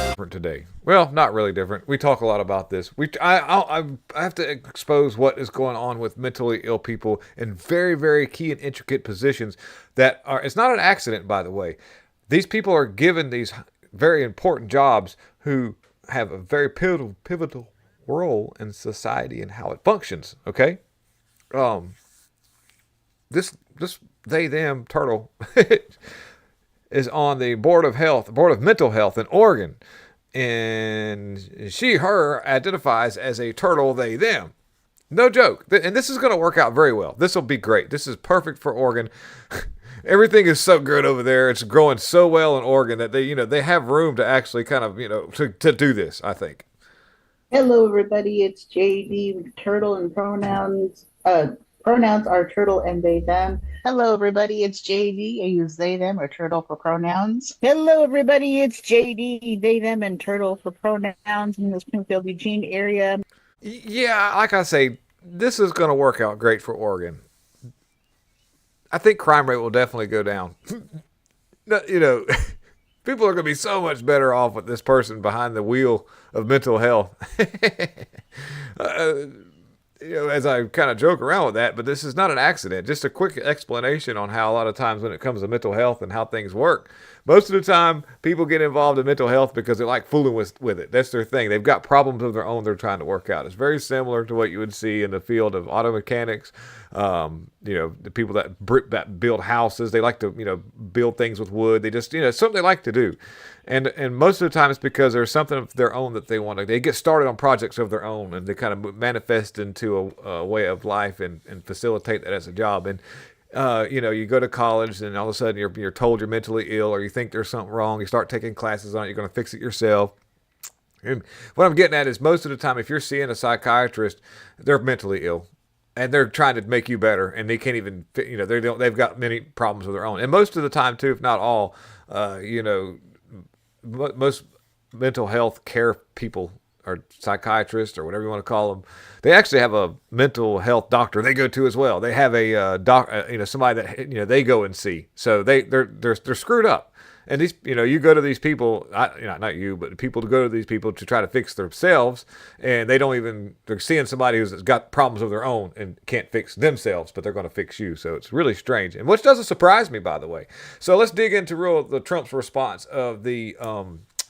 Different today. Well, not really different. We talk a lot about this. I have to expose what is going on with mentally ill people in very, very key and intricate positions that are, it's not an accident, by the way. These people are given these very important jobs who have a very pivotal role in society and how it functions. Okay. This they them turtle is on the board of mental health in Oregon, and she her identifies as a turtle they them. No joke. And this is going to work out very well. This will be great. This is perfect for Oregon. Everything is so good over there. It's growing so well in Oregon that they have room to actually kind of, to do this, I think. Hello, everybody. It's JD with turtle and pronouns. Pronouns are turtle and they, them. Hello, everybody. It's JD. I use they, them, or turtle for pronouns. Hello, everybody. It's JD, they, them, and turtle for pronouns in the Springfield, Eugene area. Yeah, like I say, this is going to work out great for Oregon. I think crime rate will definitely go down. People are going to be so much better off with this person behind the wheel of mental health. As I kind of joke around with that, but this is not an accident. Just a quick explanation on how a lot of times when it comes to mental health and how things work, most of the time people get involved in mental health because they like fooling with it. That's their thing. They've got problems of their own they're trying to work out. It's very similar to what you would see in the field of auto mechanics. The people that build houses, they like to, build things with wood. They just, it's something they like to do. And most of the time it's because there's something of their own that they want to, they get started on projects of their own and they kind of manifest into a way of life and facilitate that as a job. And, you go to college and all of a sudden you're told you're mentally ill or you think there's something wrong. You start taking classes on it. You're going to fix it yourself. And what I'm getting at is most of the time, if you're seeing a psychiatrist, they're mentally ill. And they're trying to make you better, and they can't even, they've got many problems of their own. And most of the time, too, if not all, most mental health care people or psychiatrists or whatever you want to call them, they actually have a mental health doctor they go to as well. They have a somebody that they go and see. So they're screwed up. And these, you go to these people, not you, but people to go to these people to try to fix themselves, and they're seeing somebody who's got problems of their own and can't fix themselves, but they're going to fix you. So it's really strange, and which doesn't surprise me, by the way. So let's dig into the Trump's response of the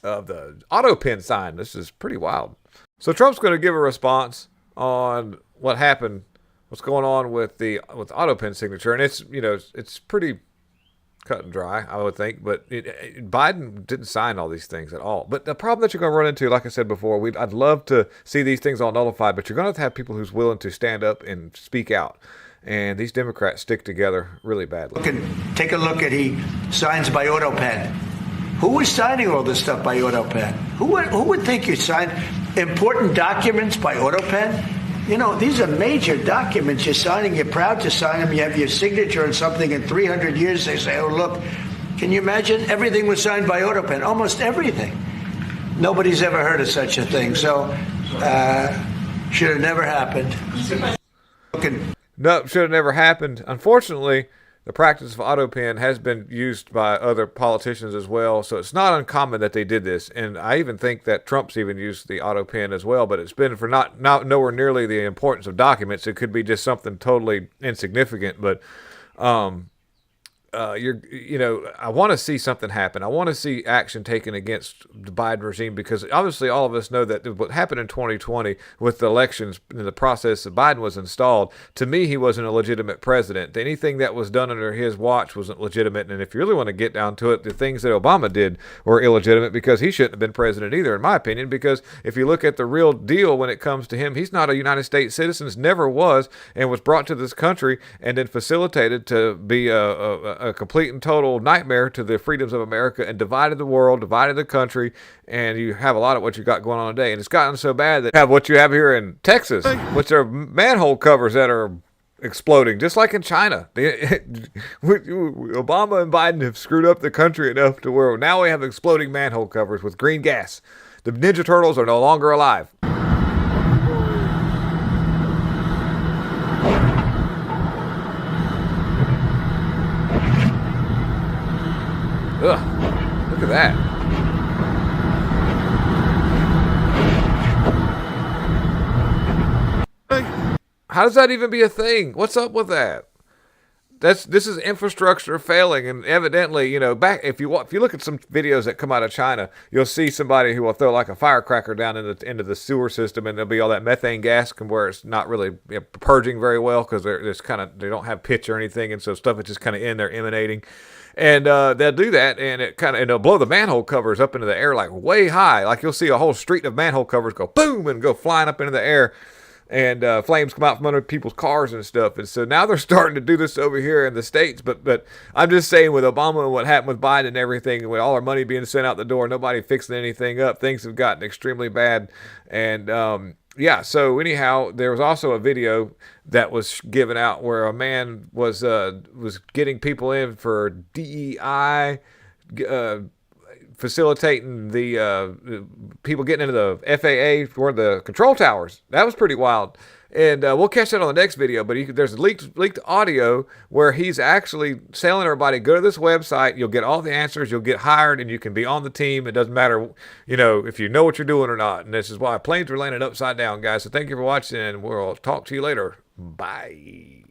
Autopen sign. This is pretty wild. So Trump's going to give a response on what happened, what's going on with the Autopen signature, and it's pretty cut and dry, I would think, but Biden didn't sign all these things at all. But the problem that you're going to run into, like I said before, I'd love to see these things all nullified, but you're going to have people who's willing to stand up and speak out. And these Democrats stick together really badly. Take a look at he signs by Autopen. Who is signing all this stuff by Autopen? Who would think you signed important documents by Autopen? These are major documents you're signing. You're proud to sign them. You have your signature on something. In 300 years, they say, oh, look, can you imagine? Everything was signed by Autopen, almost everything. Nobody's ever heard of such a thing. So should have never happened. No, should have never happened. Unfortunately, the practice of Autopen has been used by other politicians as well, so it's not uncommon that they did this. And I even think that Trump's even used the Autopen as well, but it's been for not nowhere nearly the importance of documents. It could be just something totally insignificant, but I want to see something happen. I want to see action taken against the Biden regime, because obviously all of us know that what happened in 2020 with the elections and the process that Biden was installed, to me, he wasn't a legitimate president. Anything that was done under his watch wasn't legitimate. And if you really want to get down to it, the things that Obama did were illegitimate, because he shouldn't have been president either, in my opinion, because if you look at the real deal when it comes to him, he's not a United States citizen, never was, and was brought to this country and then facilitated to be a complete and total nightmare to the freedoms of America, and divided the world, divided the country, and you have a lot of what you got going on today. And it's gotten so bad that you have what you have here in Texas, which are manhole covers that are exploding, just like in China. Obama and Biden have screwed up the country enough to where now we have exploding manhole covers with green gas. The Ninja Turtles are no longer alive. Ugh. Look at that. How does that even be a thing? What's up with that? This is infrastructure failing, and evidently, back if you look at some videos that come out of China, you'll see somebody who will throw like a firecracker down into the sewer system, and there'll be all that methane gas where it's not really purging very well because they don't have pitch or anything, and so stuff is just kind of in there emanating. And they'll do that, and they'll blow the manhole covers up into the air like way high, like you'll see a whole street of manhole covers go boom and go flying up into the air. And flames come out from under people's cars and stuff. And so now they're starting to do this over here in the States. But I'm just saying, with Obama and what happened with Biden and everything, with all our money being sent out the door, nobody fixing anything up, things have gotten extremely bad. And so anyhow, there was also a video that was given out where a man was getting people in for DEI, facilitating the people getting into the FAA for the control towers. That was pretty wild. And we'll catch that on the next video. But there's leaked audio where he's actually telling everybody, go to this website. You'll get all the answers. You'll get hired, and you can be on the team. It doesn't matter, if you know what you're doing or not. And this is why planes are landing upside down, guys. So thank you for watching, and we'll talk to you later. Bye.